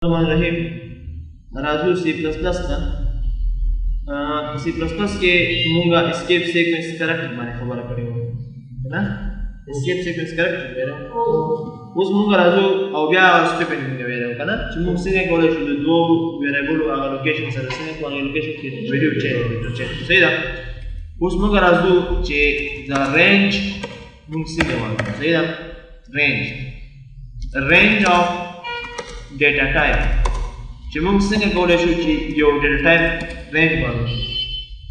الرحمن الرحیم راځو سی پلس پلس ته سی پلس پلس کې مونږه اسکیپ سیکوینس کریکټر باندې خبره کړې وه نه اسکیپ سیکوینس کریکټر ویل اوس مونږ راځو او بیا سټیپنګ مونږ ویل کنه چې مونږ څنګه کولای شو د دوه ویریبلو هغه لوکیشن سره څنګه کوو لوکیشن کې ویډیو چینج صحیح ده اوس مونږ راځو چې د رینج مونږ څنګه وایو صحیح ده رینج اف data type چې موږ څنګه کولی شو چې یو ډیټا ټایپ رینج وایو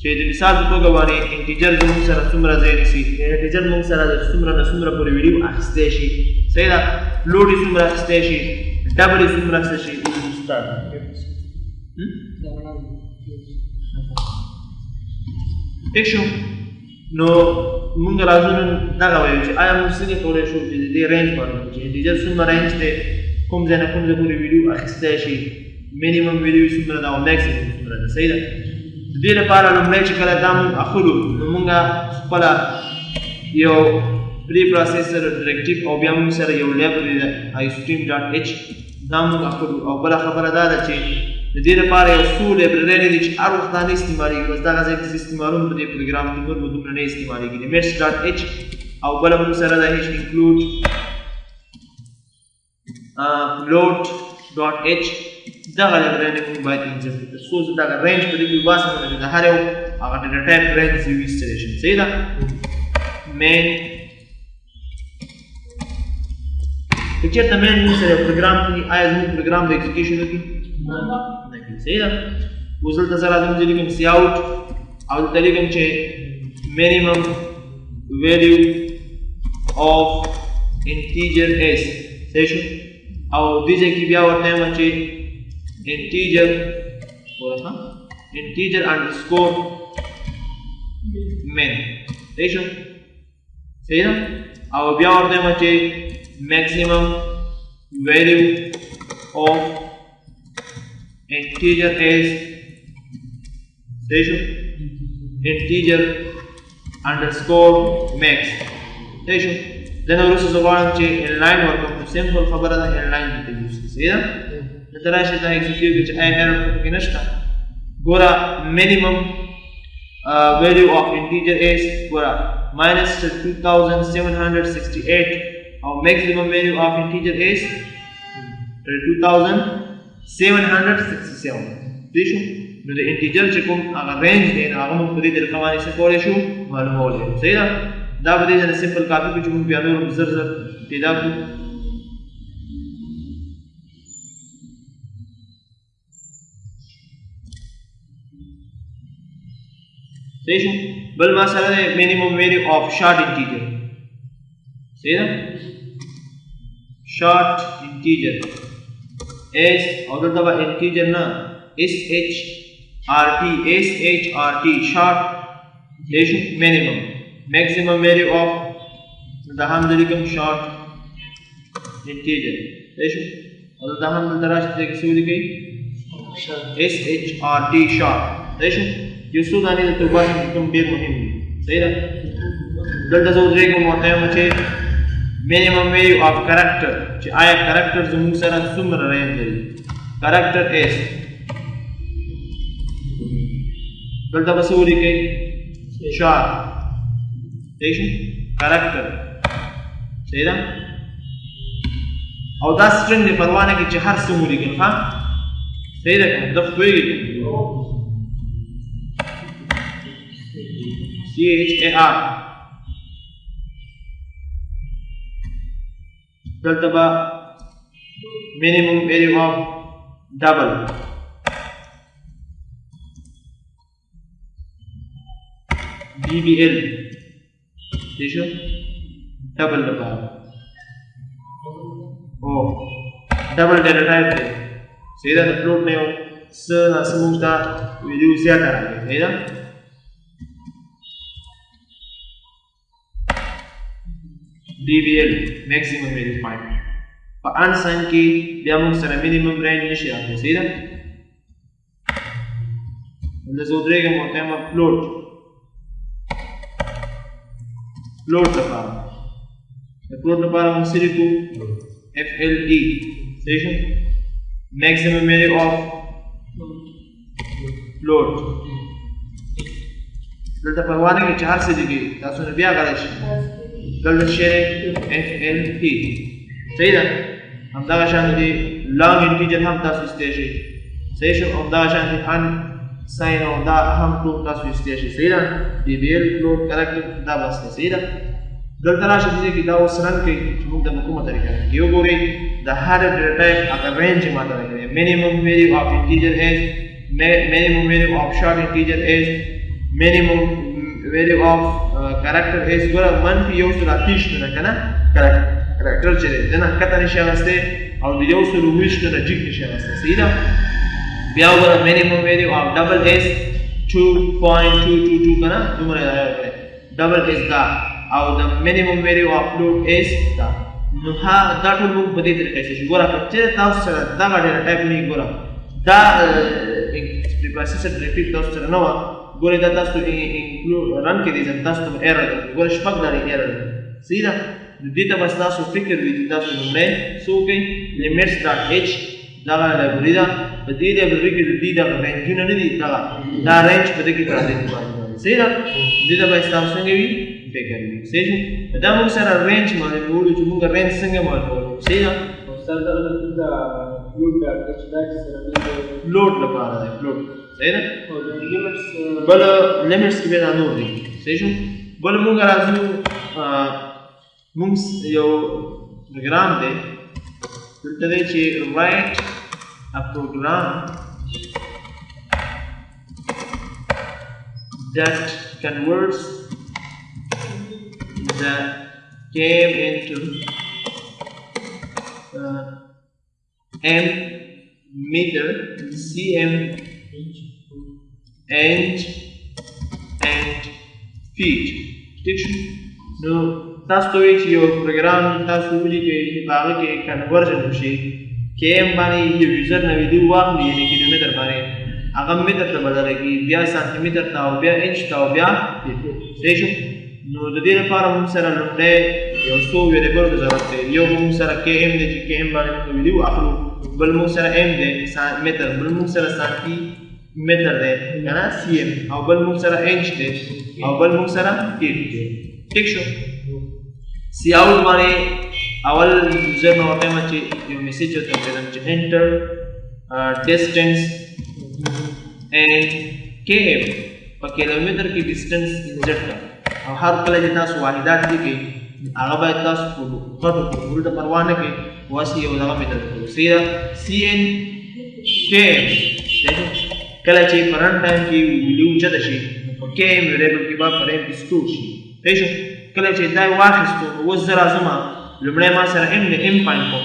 چې د مثال په توګه باندې انټیجر زموږ سره څومره ځای نیسي انټیجر موږ سره د څومره نه څومره پورې ویډیو اخیستی شي صحیح ده لوډ یې څومره اخیستی شي ډبل یې څومره اخیستی شي ټیک شو نو موږ راځو نن دغه وایو چې آیا موږ څنګه کولی شو چې د دې رینج معلوم کړو چې انټیجر څومره رینج دی کوم ځای نه کوم ځای پورې ویډیو اخیستی شي منیمم ویډیو څومره ده او میکسیمم څومره ده صحیح ده د دې لپاره لومړی چې کله دا موږ اخلو نو موږ خپله یو پری پروسیسر ډایرکټیو او بیا موږ سره یو لایبرري ده آیسټریم ډاټ ایچ دا موږ اخلو او بله خبره دا ده چې د دې لپاره یو څو لایبرري دي چې هر وخت نه استعمالېږي بس دغه ځای کې زه استعمالوم په دې پروګرام کې نور به دومره نه استعمالېږي د میټس ډاټ ایچ او بله موږ سره ده ایچ انکلوډ float.h دغه لایبرري موږ باید انجکټ کړو څو زه دغه رینج په دې کې وباسم نو د هر یو هغه ډیټا ټایپ رینج یې ویستلی شم صحیح ده مین که چېرته مین موږ سره یو پروګرام کوي آیا زموږ پروګرام به ایکزیکیوشن وکړي نه کوي صحیح ده اوس دلته زه راځم زه لیکم سی آوټ او دلته لیکم چې minimum value of integer s صحیح شو او دې ځای کې بیا ورته وایم چې انټیجر انډرسکور مین صحیح شو صحیح ده او بیا ورته وایم چې میکسیمم ویلیو اف انټیجر اس صحیح شو انټیجر انډرسکور میکس صحیح شو دنه وروسته زه غواړم چې انلاین ورکړم نو سمپل خبره ده انلاین دلته یوز کړي صحیح ده دلته راشئ دا ایکزیکیوټ کړئ چې آیا ایرر پکې نشته ګوره منیمم ویلیو اف انټیجر اس ګوره ماینس 2768 او میکسیمم ویلیو اف انټیجر اس 2767 صحیح شو نو د انټیجر چې کوم هغه رینج دی نو هغه موږ په دې طریقه باندې څه کولی شو معلومولی شو صحیح ده دا به دې ځای نه سمپل کاپي کړو چې موږ بیا نور زر زر پیدا کړو صحیح شو بل ما سره دی منیمم ویلیو آف شارټ انټیجر صحیح ده شارټ انټیجر ایس او دلته به انټیجر نه ایس ایچ آر ټي شارټ صحیح شو منیمم maximum value of the ham लिखम short integer ऐशो और the ham दराज देख सूरी गई shrt short ऐशो युसु दानी तो बात तुम देर मुहिम सही ना दल्टा जो देख मोटे मचे minimum value of character च आया character जो मुझ सरा सुमर रहे हैं character s दल्टा बस सूरी गई short صحیح شو کریکټر صحیح ده او دا سټرنګ دی پروا نه کوي چې هر څه ولیکل ښه صحیح ده که نه ده پوهېږي CHAR دلته به minimum value of double DBL صحیح شو ډبل لپاره او ډبل ډیټا ټایپ دی صحیح ده د فلوټ نه یو څه ناسه موږ ته ویډیو زیاته راغلی صحیح ده DBL میکسیمم ویلیو پوینټ په انساین کې بیا موږ سره منیمم رینج نشي راغلی صحیح ده د زه ودرېږم ورته وایم فلوټ float لپاره د float لپاره موږ څه لیکو FLT صحیح شو maximum value of load دلته پروانه کې 4 څه دي تاسو نه بیا غواړئ دلته شری FLP صحیح ده همدا شان دي long integer هم تاسو استعمال شي صحیح شو همدا شان دي ان ساين او دا هم ټول تاسو استعمال شي صحیح ده DBL float character دا بس صحیح ده دلته راشه دي چې دا اوس رن کوي چې موږ د کومه طریقه یو ګوري the hard data type اگر range ماته راغلی minimum value of integer is minimum value of short integer is minimum value of character is ګوره منفي یو سل اتیشتونه کنه character چې دی نه کته نشي غسته او د یو سل ویشتونه جګ نشي غسته صحیح ده بیا ګوره minimum value of double is 2.222 کنه دومره راغلی double is دا او the minimum value of load is دا نو ها دا ټول موږ په دې طریقې چې ګوره چې تاسو سره دا ډیټا ټایپ نه ګوره دا پروسیسر ریپیټ تاسو سره نو ګوره دا تاسو انکلود رن کې دي تاسو ته ایرر ګوره شپږ لري ایرر صحیح ده دې ته بس تاسو فکر وي تاسو لمړی سو کې limits.h دا لایبرری ده په دې لایبرری کې د دې د رینجونه نه دي دا رینج په دې کې راځي صحیح ده دې ته بس تاسو څنګه وي فکر وي صحیح دا موږ سره رینج باندې وړو چې موږ رینج څنګه معلومو صحیح ده استاد دا لوډ دا سره لوډ لپاره ده لوډ صحیح ده او د لیمټس بل لیمټس کې به دا نور دي صحیح شو بل موږ راځو موږ یو پروګرام دی دلته دی چې write a program that converts the came into m meter cm inch and feet ٹھیک شو نو تاسو ته وی چې یو پروګرام تاسو ولیکئ چې هغه کې کنورژن وشي کیم باندې یو یوزر نو ویډیو واخلي یعنی کیلومتر باندې هغه متر ته بدلېږي بیا سانتیمتر ته او بیا انچ ته او بیا فیټ ٹھیک شو نو د دې لپاره موږ سره لومړی یو څو ویریبل ضرورت دی یو موږ سره کیم دی چې کیم باندې موږ ویډیو اخلو بل موږ سره ام دی متر بل موږ سره سانتی متر دی کنه سی ام او بل موږ سره انچ دی او بل موږ سره فیټ دی ٹھیک شو سی آوټ باندې اول یوزر نو ورته چې یو میسج ورته درم چې انټر ډیسټنس and km په کیلومتر کې ډیسټنس انسرټ کړه او هر کله چې تاسو واحدات لیکئ هغه باید تاسو په غټو کې ورته پروا نه کوئ واسي یو دغه متر کړو CN km کله چې په رن ټایم کې ویډیو چته شي په km ویریبل کې به فریم کې سٹور شي پېښه کله چې دا واخیستو و زرا زما لمړی ما سره ام نه ام پاین کوم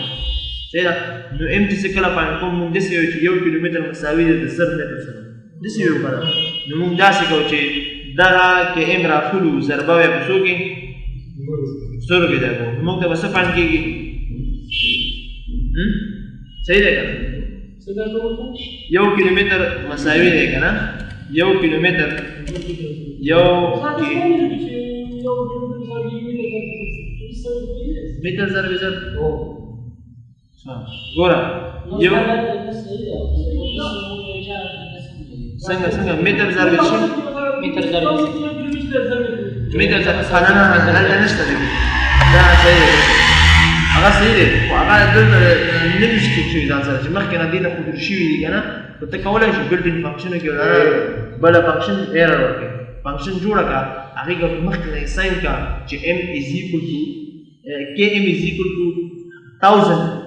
صحیح ده نو ام چې کله پاین کوم موږ داسې وایو چې 1 کیلومتر مساوي ده د 10 متر سره داسې وایو کنه نو موږ داسې کوو چې دغه کې ام راخلو ضربه وایي په څو کې سورو کې ده موږ ته به څه پاین کېږي صحیح ده که 1 کیلومتر مساوي دی که نه 1 کیلومتر متر ضرب زر ګوره یو څنګه متر ضرب شي متر ضرب نه نشته دی دا صحیح دی هغه صحیح دی خو هغه دلته نه نشته شوي ځان سره چې مخکې نه دې ته ښودل شوي دي که نه نو ته کولی شي بلډ ان فنکشنو کې بله فنکشن ایرر ورکړي فنکشن جوړه کړه هغې کې مخکې نه یې ساین کړه چې m is equal to km is equal to 1000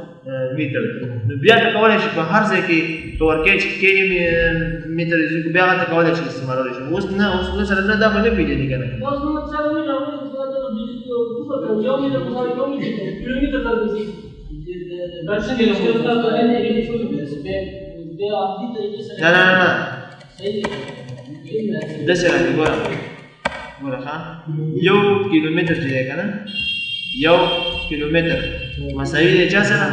meter نو بیا ته کولی شي په هر ځای کې ته ورکوې چې km meter is equal بیا هغه ته کولی شي استعمالولی شي اوس نه اوس سره نه دا به نه پېژني که نه نه داسې راځي ګوره ښه 1 کیلومتر چې دی که نه 1 کیلومتر مساوي دی چا سره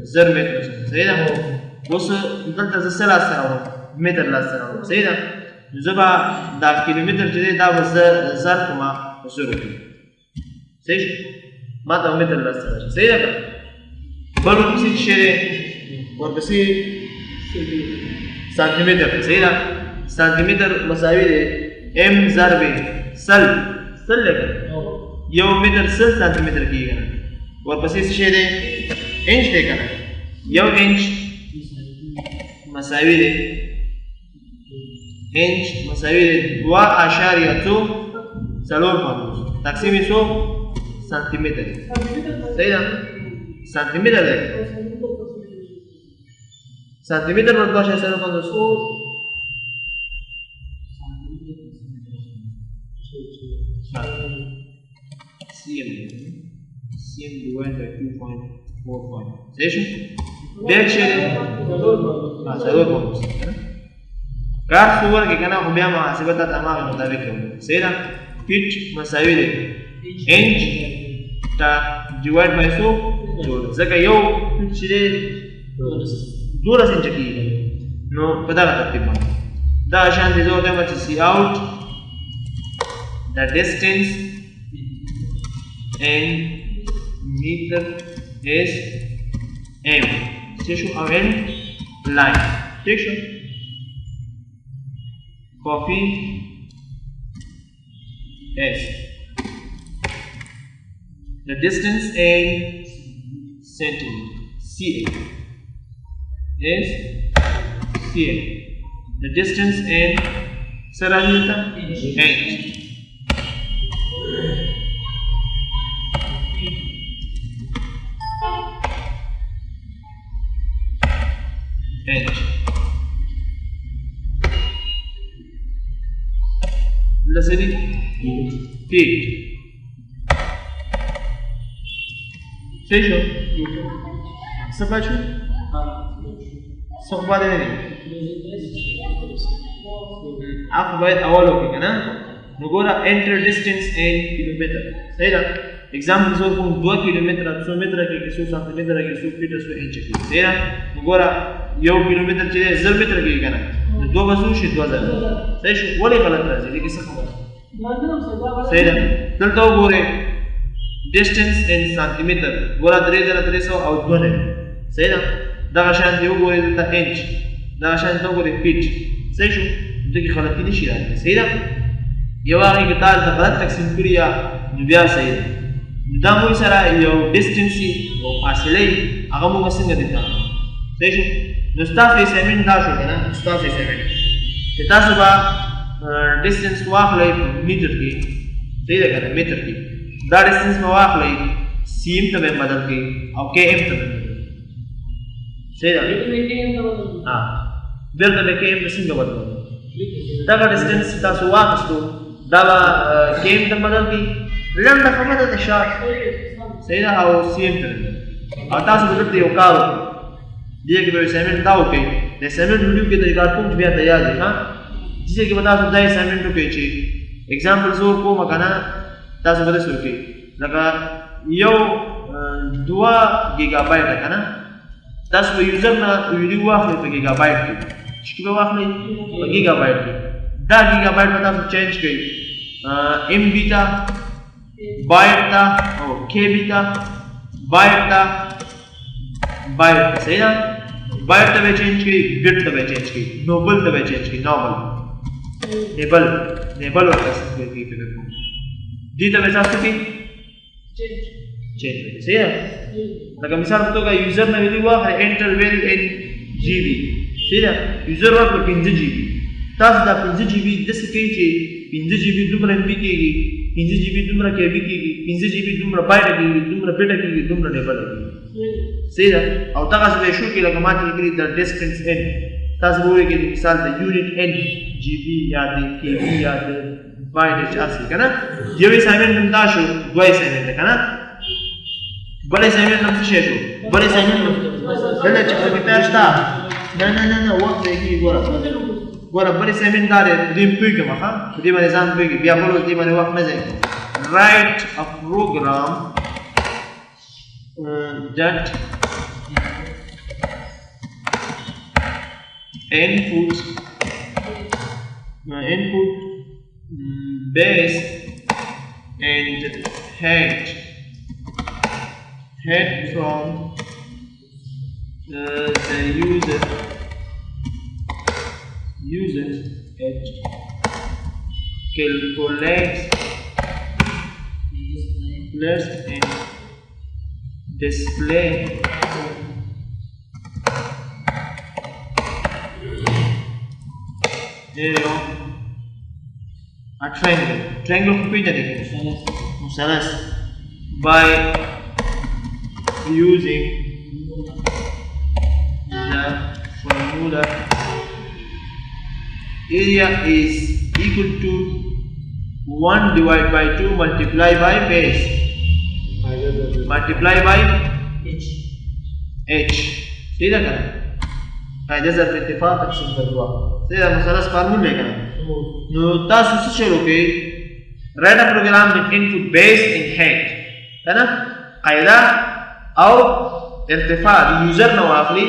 1000 متر سره صحیح ده اوس دلته زه څه لاسته راوړم متر لاسته راوړم صحیح ده نو زه به دا کیلومتر چې دی دا به زه ضرب کړم په زرو کې صحیح شو ما ته متر لاسته راشي صحیح ده که بل ورپسې چې شی دی ورپسې سانتیمتر صحیح ده سانتیمتر مساوي دی m ضرب سل لګه یو متر سل سانتیمتر کېږي کنه ورپسې څه شی دی انچ دی کنه یو انچ مساوي دی انچ مساوي دی 2.4 تقسیم 100 سانتیمتر صحیح ده سانتیمتر دی سانتیمتر پر 2.4 cm divided by 2.45 صحیح شو بیا څه دی څلور پوینټ کار څو ورکې کنه خو بیا محاسبه ته هماغه مطابق کوو صحیح ده فیټ مساوي دی انچ تا ډیوایډ بای 100 ځکه یو فیټ چې دی 12 انچه کېږي نو په دغه ترتیب باندې دا شان دي زه ورته وایم چې سی آوټ the distance in meter is m څه شو او n line ٹھیک شو copy s the distance in centimeter cm is cm the distance in sarajita inch inch لسدي feet صحیح شو سبا شو صحبه ده نه اخو باید اول وکړه کنه نو ګوره انټر ډیسټنس ان کیلومتر صحیح ده एग्जांपल زور کوم 2 کیلومتر 100 متر کې 100 سانتي متر کې 100 فیټ 100 انچ کې صحیح ده نو ګوره یو کیلومتر چې 1000 متر کې کنه نو 2 بسو شي 2000 صحیح شو ولې غلط راځي دغه څه خبره صحیح ده دلته وګوره ډیسټنس ان سانتي متر ګوره 3300 او 2 نه صحیح ده دا شان دی وګوره دلته انچ دا شان ته وګوره فیټ صحیح شو دغه غلطی نشي راځي صحیح ده یو هغه کې تاسو ته غلط تقسیم کړی یا بیا صحیح ده دا مو سره یو ډیسټنس او فاصله هغه مو څنګه دي صحیح شو نو تاسو یې سیمن دا شو کنه تاسو یې سیمن تاسو با ډیسټنس واخلئ میټر کې صحیح ده کنه میټر کې دا ډیسټنس مو واخلئ سیم ته بدل کړئ او کے ایم ته بدل کړئ صحیح ده ها دلته به کے ایم څنګه بدل دا ډیسټنس تاسو واخستو دا کے ایم ته بدل کړئ لنډه خبره ده شارټ صحیح ده او سیم ته او تاسو دلته یو کار وکړئ دې کې به اسایمنټ دا وکړئ د اسایمنټ ویډیو کې طریقه کوم بیا تیار دی ها چې کې به تاسو دا اسایمنټ وکړئ چې एग्जांपल زو کوم کنه تاسو به څه وکړئ لکه یو 2 گیگا بایټ کنه تاسو به یوزر نه ویډیو واخلئ په گیگا بایټ کې چې به واخلئ په گیگا بایټ کې دا گیگا بایټ به تاسو چینج کړئ ام بی تا बाइट था और के भी था बाइट था बाइट सही ना बाइट तब चेंज की बिट तब चेंज की नोबल तब चेंज की नॉर्मल नेबल नेबल और ऐसे की पे को दी तब ऐसा की चेंज सही है लगा मिसाल तो का यूजर ने भी हुआ है एंटर वेल इन जीबी सही है यूजर और 15 जीबी तब दा 15 जीबी जैसे कि 15 जीबी दुमरा एमबी केगी 15 जीबी दुमरा केबी केगी 15 जीबी दुमरा बाइट केगी दुमरा बेटा केगी दुमरा नेबल केगी सही ده او تاسو به شو کې لکه ماته لګري د ډیسټنس ان تاسو وګورئ کې مثال د یونټ ان جی بي یا د کی بي یا د بایټ اصلي کنه یو اسایمنټ هم دا شو دوه اسایمنټ کنه بل اسایمنټ هم څه شو بل اسایمنټ دلته چې په پیټر شتا نه وخت دی ګوره ګوره بل اسایمنټ دا دی پویګه مخه دې باندې ځان پویګه بیا بل دې باندې وخت نه ځي write a program that input base and head from the user calculates and display a triangle को पेज देखेंगे मुसलस by using the formula area is equal to 1 divided by 2 multiply by base multiply by h सीधा करें कायदे से इत्तेफाक तकसीम कर हुआ सीधा मुसलस फार्मूले का नो तासु से शुरू के write a program with input base and height है ना कायदा أو ارتفاع user نواقلي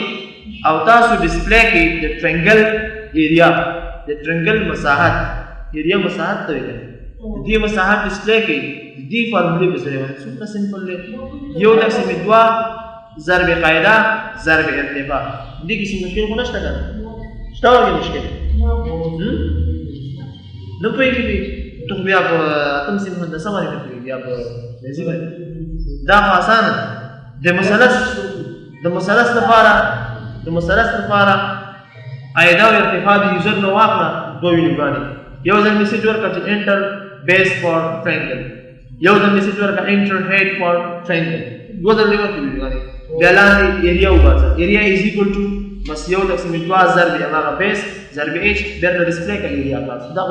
أو تاسو display की the triangle area the triangle مساحات area مساحات तो इधर دي مساحات display की دي فارمولي بسرعة واحد سوبر simple ले يو لك سمدوا ضرب قاعدة ضرب ارتفاع دي किसी मुश्किल को नष्ट करना स्टार की मुश्किल نبغي كذي تخبي أب تمسي من الناس ما نبغي أب لازم ده آسان ده مثلث نفارا أيضا ارتفاع اليوزر نواقنا دو ينبغي يوزر مسج ورك enter base for triangle يوزر مسج ورك enter height for triangle يوزر ليه وقت ينبغي دلان area وبس area is equal to بس يوزر سمجوا ضرب أمام base ضرب h ده display كالarea بس ده